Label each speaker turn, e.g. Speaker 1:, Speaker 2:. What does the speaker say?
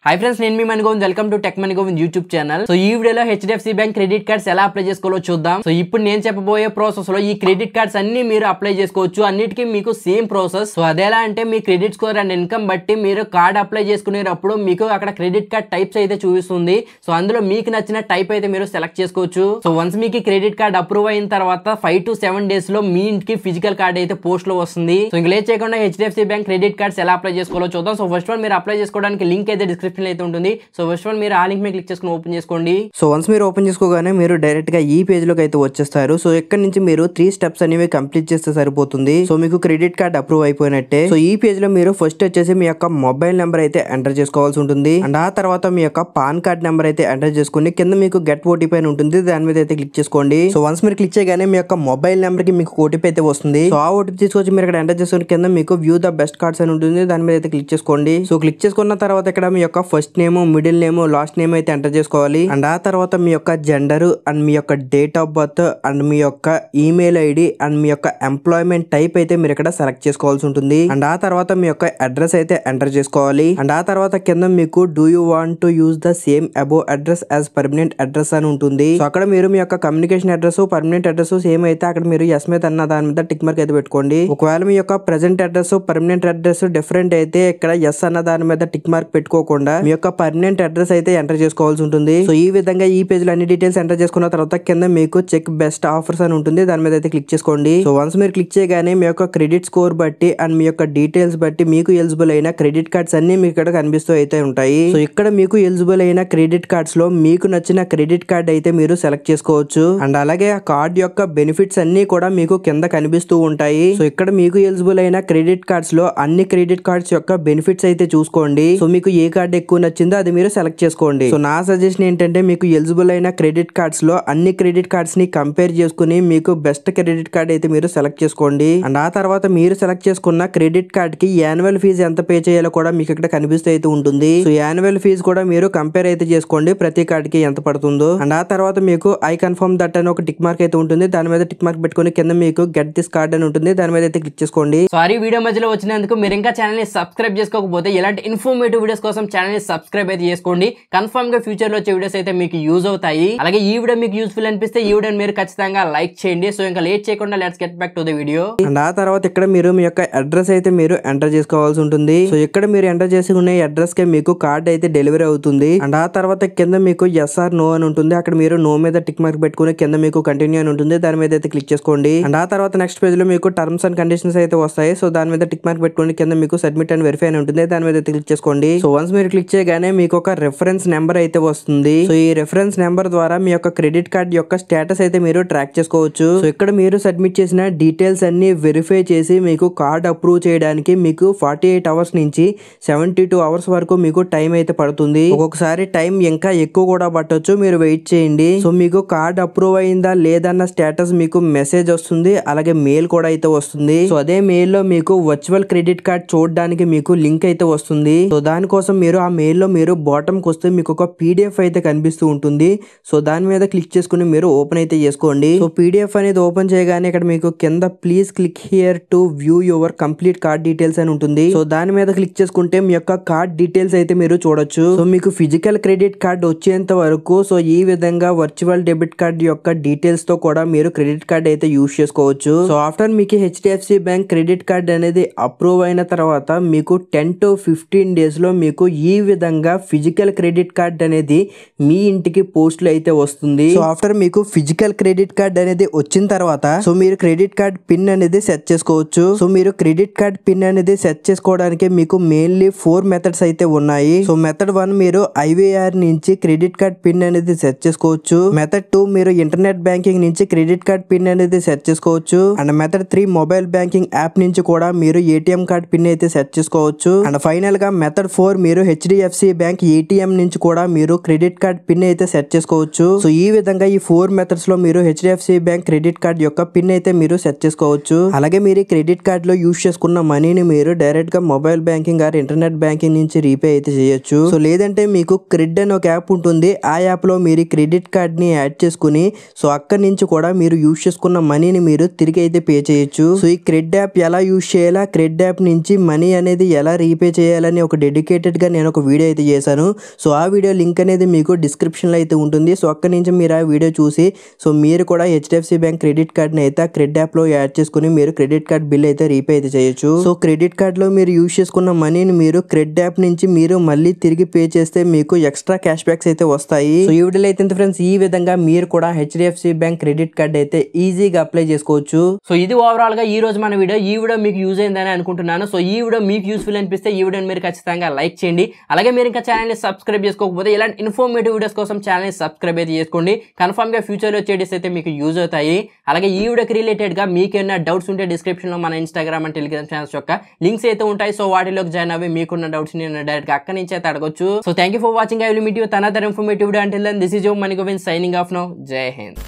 Speaker 1: Hi friends, నేను మీ Mani Govind. Welcome to tech Mani Govind YouTube channel. So ఈ వీడియోలో హెచ్డిఎఫ్సి బ్యాంక్ క్రెడిట్ కార్డ్స్ ఎలా అప్లై చేసుకోవాలో చూద్దాం. సో ఇప్పుడు నేను చెప్పబోయే ప్రాసెస్ లో ఈ క్రెడిట్ కార్డ్స్ అన్ని మీరు అప్లై చేసుకోవచ్చు. అన్నిటికీ మీకు సేమ్ ప్రాసెస్. సో అదేలా అంటే మీ క్రెడిట్ స్కోర్ అండ్ ఇన్కమ్ బట్టి మీరు కార్డ్ అప్లై చేసుకునేటప్పుడు మీకు అక్కడ క్రెడిట్ కార్డ్ టైప్స్ అయితే చూపిస్తుంది. సో అందులో మీకు నచ్చిన టైప్ అయితే మీరు సెలెక్ట్ చేసుకోవచ్చు. సో వన్స్ మీకు క్రెడిట్ కార్డ్ అప్రూవ్ అయిన తర్వాత 5 to 7 days లో మీ ఇంటికి ఫిజికల్ కార్డ్ అయితే పోస్ట్ లో వస్తుంది. సో ఇంక లేట్ చేయకుండా హెచ్డిఎఫ్సి బ్యాంక్ క్రెడిట్ కార్డ్స్ ఎలా అప్లై చేసుకోవాలో చూద్దాం. సో ఫస్ట్ వన్ మీరు అప్లై చేసుకోవడానికి లింక్ అయితే డిస్క్రిప్షన్ అయితే ఉంటుంది. సో ఫస్ట్ వన్ మీరు ఆ లింక్ మీద క్లిక్ చేసుకుని ఓపెన్ చేసుకోండి.
Speaker 2: సో వన్స్ మీరు ఓపెన్ చేసుకోగానే మీరు డైరెక్ట్ గా ఈ పేజ్ లోకి అయితే వచ్చేస్తారు. సో ఇక్కడ నుంచి మీరు 3 steps అనేవి కంప్లీట్ చేస్తే సరిపోతుంది. సో మీకు క్రెడిట్ కార్డ్ అప్రూవ్ అయిపోయినట్టే. సో ఈ పేజ్ లో మీరు ఫస్ట్ వచ్చేసి మీ యొక్క మొబైల్ నెంబర్ అయితే ఎంటర్ చేసుకోవాల్సి ఉంటుంది. అండ్ ఆ తర్వాత మీ యొక్క పాన్ కార్డ్ నెంబర్ అయితే ఎంటర్ చేసుకుని కింద మీకు గెట్ ఓటీపీ అని ఉంటుంది, దాని మీద అయితే క్లిక్ చేసుకోండి. సో వన్స్ మీరు క్లిక్ చేయగానే మీ యొక్క మొబైల్ నెంబర్ కి మీకు ఓటీపీ అయితే వస్తుంది. సో ఆ ఓటీపీ తీసుకొచ్చి మీరు ఇక్కడ ఎంటర్ చేసుకుని కింద మీకు వ్యూ ద బెస్ట్ కార్డ్స్ అని ఉంటుంది, దాని మీద అయితే క్లిక్ చేసుకోండి. సో క్లిక్ చేసుకున్న తర్వాత ఇక్కడ మీ యొక్క first name, middle name, last name అయితే ఎంటర్ చేసుకోవాలి. అండ్ ఆ తర్వాత మీ యొక్క జెండర్ అండ్ మీ యొక్క డేట్ ఆఫ్ బర్త్ అండ్ మీ యొక్క ఈమెయిల్ ఐడి అండ్ మీ యొక్క ఎంప్లాయ్మెంట్ టైప్ అయితే మీరు ఇక్కడ సెలెక్ట్ చేసుకోవాల్సి ఉంటుంది. అండ్ ఆ తర్వాత మీ యొక్క అడ్రస్ అయితే ఎంటర్ చేసుకోవాలి. అండ్ ఆ తర్వాత కింద మీకు do you want to use the same above address as permanent address అని ఉంటుంది. సో అక్కడ మీరు మీ యొక్క communication address, permanent address same అయితే అక్కడ మీరు ఎస్ మీద అన్న దాని మీద టిక్ మార్క్ అయితే పెట్టుకోండి. ఒకవేళ మీ యొక్క present address, permanent address different అయితే ఇక్కడ ఎస్ అన్న దాని మీద టిక్ మార్క్ పెట్టుకోకుండా మీ యొక్క పర్మనెంట్ అడ్రస్ అయితే ఎంటర్ చేసుకోవాల్సి ఉంటుంది. సో ఈ విధంగా ఈ పేజ్ లో అన్ని డీటెయిల్స్ ఎంటర్ చేసుకున్న తర్వాత కింద మీకు చెక్ బెస్ట్ ఆఫర్స్ అని ఉంటుంది, దాని మీద అయితే క్లిక్ చేసుకోండి. సో వన్స్ మీరు క్లిక్ చేయగానే మీ యొక్క క్రెడిట్ స్కోర్ బట్టి అండ్ మీ యొక్క డీటెయిల్స్ బట్టి మీకు ఎలిజిబుల్ అయిన క్రెడిట్ కార్డ్స్ అన్ని మీకు ఇక్కడ కనిపిస్తూ అయితే ఉంటాయి. సో ఇక్కడ మీకు ఎలిజిబుల్ అయిన క్రెడిట్ కార్డ్స్ లో మీకు నచ్చిన క్రెడిట్ కార్డ్ అయితే మీరు సెలెక్ట్ చేసుకోవచ్చు. అండ్ అలాగే ఆ కార్డ్ యొక్క బెనిఫిట్స్ అన్ని కూడా మీకు కింద కనిపిస్తూ ఉంటాయి. సో ఇక్కడ మీకు ఎలిజిబుల్ అయిన క్రెడిట్ కార్డ్స్ లో అన్ని క్రెడిట్ కార్డ్స్ యొక్క బెనిఫిట్స్ అయితే చూసుకోండి. సో మీకు ఏ కార్డ్ ఎక్కువ నచ్చిందో అది మీరు సెలెక్ట్ చేసుకోండి. సో నా సజెషన్ ఏంటంటే మీకు ఎలిజిబుల్ అయిన క్రెడిట్ కార్డ్స్ లో అన్ని క్రెడిట్ కార్డ్స్ ని కంపేర్ చేసుకుని మీకు బెస్ట్ క్రెడిట్ కార్డ్ అయితే మీరు సెలెక్ట్ చేసుకోండి. అండ్ ఆ తర్వాత మీరు సెలెక్ట్ చేసుకున్న క్రెడిట్ కార్డ్ కి యాన్యువల్ ఫీజు ఎంత పే చేయాలో కూడా మీకు ఇక్కడ కనిపిస్తూ అయితే ఉంటుంది. సో యాన్యువల్ ఫీజు కూడా మీరు కంపేర్ అయితే చేసుకోండి ప్రతి కార్డ్ కి ఎంత పడుతుందో. అండ్ ఆ తర్వాత మీకు ఐ కన్ఫర్మ్ దట్ అని ఒక టిక్ మార్క్ అయితే ఉంటుంది, దాని మీద టిక్ మార్క్ పెట్టుకుని కింద మీకు గెట్ దిస్ కార్డ్ అని ఉంటుంది, దాని మీద అయితే క్లిక్ చేసుకోండి.
Speaker 1: సారీ వీడియో మధ్యలో వచ్చినందుకు. మీరు ఇంకా ఛానల్ ని సబ్స్క్రైబ్ చేసుకోకపోతే ఇలాంటి ఇన్ఫర్మేటివ్ వీడియోస్ కోసం ఛానల్ ని సబ్స్క్రైబ్ అయితే చేసుకోండి. కన్ఫర్మ్ గా ఫ్యూచర్ లో వచ్చే వీడియోస్ అయితే మీకు యూజ్ అవుతాయి. అలాగే ఈ వీడియో మీకు యూస్ఫుల్ అనిపిస్తే ఈ వీడియోని మీరు ఖచ్చితంగా లైక్ చేయండి. సో ఇంకా లేట్ చేయకుండా let's get back to the video.
Speaker 2: And ఆ తర్వాత ఇక్కడ మీరు మీ యొక్క అడ్రస్ అయితే మీరు ఎంటర్ చేసుకోవాల్సి ఉంటుంది. సో ఇక్కడ మీరు ఎంటర్ చేసుకునే అడ్రస్ కి మీకు కార్డ్ అయితే డెలివరీ అవుతుంది. అండ్ ఆ తర్వాత కింద మీకు ఎస్ ఆర్ నో అని ఉంటుంది, అక్కడ మీరు నో మీద టిక్ మార్క్ పెట్టుకుని కింద మీకు కంటిన్యూ అని ఉంటుంది, దాని మీద అయితే క్లిక్ చేసుకోండి. అండ్ ఆ తర్వాత నెక్స్ట్ పేజ్ లో మీకు టర్మ్స్ అండ్ కండిషన్స్ అయితే వస్తాయి. సో దాని మీద టిక్ మార్క్ పెట్టుకుని కింద మీకు సబ్మిట్ అండ్ వెరిఫై అని ఉంటుంది, దాని మీద అయితే క్లిక్ చేసుకోండి. సో వన్స్ మీరు క్లిక్ చేయగానే మీకు ఒక రెఫరెన్స్ నెంబర్ అయితే వస్తుంది. సో ఈ రెఫరెన్స్ నెంబర్ ద్వారా మీ యొక్క క్రెడిట్ కార్డ్ యొక్క స్టేటస్ అయితే మీరు ట్రాక్ చేసుకోవచ్చు. సో ఇక్కడ మీరు సబ్మిట్ చేసిన డీటెయిల్స్ అన్ని వెరిఫై చేసి మీకు కార్డ్ అప్రూవ్ చేయడానికి మీకు 48 hours నుంచి 72 hours వరకు మీకు టైం అయితే పడుతుంది. ఒక్కొక్కసారి టైం ఇంకా ఎక్కువ కూడా పట్టొచ్చు, మీరు వెయిట్ చేయండి. సో మీకు కార్డ్ అప్రూవ్ అయిందా లేదన్న స్టేటస్ మీకు మెసేజ్ వస్తుంది, అలాగే మెయిల్ కూడా అయితే వస్తుంది. సో అదే మెయిల్ లో మీకు వర్చువల్ క్రెడిట్ కార్డ్ చూడడానికి మీకు లింక్ అయితే వస్తుంది. సో దానికోసం మీరు ఆ మెయిల్ లో మీరు బాటమ్ కి వస్తే మీకు ఒక పీడిఎఫ్ అయితే కనిపిస్తూ ఉంటుంది. సో దాని మీద క్లిక్ చేసుకుని మీరు ఓపెన్ అయితే చేసుకోండి. సో పీడిఎఫ్ అనేది ఓపెన్ చేయగానే ఇక్కడ మీకు కింద please click here to view your complete card details అని ఉంటుంది. సో దాని మీద క్లిక్ చేసుకుంటే మీ యొక్క కార్డ్ డీటెయిల్స్ అయితే మీరు చూడొచ్చు. సో మీకు ఫిజికల్ క్రెడిట్ కార్డ్ వచ్చేంత వరకు సో ఈ విధంగా వర్చువల్ డెబిట్ కార్డ్ యొక్క డీటెయిల్స్ తో కూడా మీరు క్రెడిట్ కార్డ్ అయితే యూజ్ చేసుకోవచ్చు. సో ఆఫ్టర్ మీకు హెచ్డిఎఫ్సి బ్యాంక్ క్రెడిట్ కార్డ్ అనేది అప్రూవ్ అయిన తర్వాత మీకు 10 to 15 days లో మీకు ఈ విధంగా ఫిజికల్ క్రెడిట్ కార్డ్ అనేది మీ ఇంటికి పోస్ట్ లో అయితే వస్తుంది. సో ఆఫ్టర్ మీకు ఫిజికల్ క్రెడిట్ కార్డ్ అనేది వచ్చిన తర్వాత సో మీరు క్రెడిట్ కార్డ్ పిన్ అనేది సెట్ చేసుకోవచ్చు. సో మీరు క్రెడిట్ కార్డ్ పిన్ అనేది సెట్ చేసుకోవడానికి మీకు మెయిన్లీ 4 methods అయితే ఉన్నాయి. సో మెథడ్ 1 మీరు ఐవీఆర్ నుంచి క్రెడిట్ కార్డ్ పిన్ అనేది సెట్ చేసుకోవచ్చు. మెథడ్ 2 మీరు ఇంటర్నెట్ బ్యాంకింగ్ నుంచి క్రెడిట్ కార్డ్ పిన్ అనేది సెట్ చేసుకోవచ్చు. And method 3 mobile banking app నుంచి కూడా మీరు ఏటీఎం కార్డ్ పిన్ అయితే సెట్ చేసుకోవచ్చు. అండ్ ఫైనల్ గా మెథడ్ 4 మీరు హెచ్డిఎఫ్సి బ్యాంక్ ఏటీఎం నుంచి కూడా మీరు క్రెడిట్ కార్డ్ పిన్ అయితే సెట్ చేసుకోవచ్చు. సో ఈ విధంగా ఈ 4 methods లో మీరు హెచ్డిఎఫ్సి బ్యాంక్ క్రెడిట్ కార్డ్ యొక్క పిన్ అయితే మీరు సెట్ చేసుకోవచ్చు. అలాగే మీరు క్రెడిట్ కార్డ్ లో యూజ్ చేసుకున్న మనీని మీరు డైరెక్ట్ గా mobile banking are internet banking నుంచి రీపే అయితే చేయొచ్చు. సో లేదంటే మీకు క్రెడ్ అని ఒక యాప్ ఉంటుంది, ఆ యాప్ లో మీరు క్రెడిట్ కార్డ్ ని యాడ్ చేసుకుని సో అక్కడి నుంచి కూడా మీరు యూజ్ చేసుకున్న మనీని మీరు తిరిగి అయితే పే చేయొచ్చు. సో ఈ క్రెడ్ యాప్ ఎలా యూజ్ చేయాలా, క్రెడ్ యాప్ నుంచి మనీ అనేది ఎలా రీపే చేయాలని ఒక డెడికేటెడ్ గా నేను ఒక ఒక వీడియో అయితే చేశాను. సో ఆ వీడియో లింక్ అనేది మీకు డిస్క్రిప్షన్లో అయితే ఉంటుంది. సో అక్కడి నుంచి మీరు ఆ వీడియో చూసి సో మీరు కూడా హెచ్డిఎఫ్సి బ్యాంక్ క్రెడిట్ కార్డ్ని అయితే ఆ క్రెడ్ యాప్లో యాడ్ చేసుకుని మీరు క్రెడిట్ కార్డ్ బిల్ అయితే రీపే అయితే చేయొచ్చు. సో క్రెడిట్ కార్డ్లో మీరు యూజ్ చేసుకున్న మనీని మీరు క్రెడ్ యాప్ నుంచి మీరు మళ్ళీ తిరిగి పే చేస్తే మీకు ఎక్స్ట్రా క్యాష్ బ్యాక్స్ అయితే వస్తాయి. సో ఈ వీడియోలో అయితే ఫ్రెండ్స్ ఈ విధంగా మీరు కూడా హెచ్డిఎఫ్సి బ్యాంక్ క్రెడిట్ కార్డ్ అయితే ఈజీగా అప్లై చేసుకోవచ్చు.
Speaker 1: సో ఇది ఓవరాల్ గా ఈ రోజు మన వీడియో. ఈ వీడియో మీకు యూజ్ అయిందని అనుకుంటున్నాను. సో ఈ వీడియో మీకు యూస్ఫుల్ అనిపిస్తే ఈ వీడియోని మీరు ఖచ్చితంగా లైక్ చేయండి. అలాగే మీరు ఇంకా ఛానల్ ని సబ్స్క్రైబ్ చేసుకోకపోతే ఇలాంటి ఇన్ఫర్మేటివ్ వీడియోస్ కోసం ఛానల్ ని సబ్స్క్రైబ్ అయితే చేసుకోండి. కన్ఫర్మ్ గా ఫ్యూచర్ లో వచ్చే డేస్ అయితే మీకు యూజ్ అవుతాయి. అలాగే ఈ వీడియోకి రిలేటెడ్ గా మీకు ఏమైనా డౌట్స్ ఉంటే డిస్క్రిప్షన్ లో మన ఇన్స్టాగ్రామ్ అండ్ టెలిగ్రామ్ ఛానల్స్ యొక్క లింక్స్ అయితే ఉంటాయి. సో వాటిలోకి జాయిన్ అవ్వి మీకున్న డౌట్స్ ని డైరెక్ట్ గా అక్కడి నుంచి అయితే అడగొచ్చు. So thank you for watching. I will meet you with another informative video. Until then this is your Mani Govind signing off now. జై హింద్.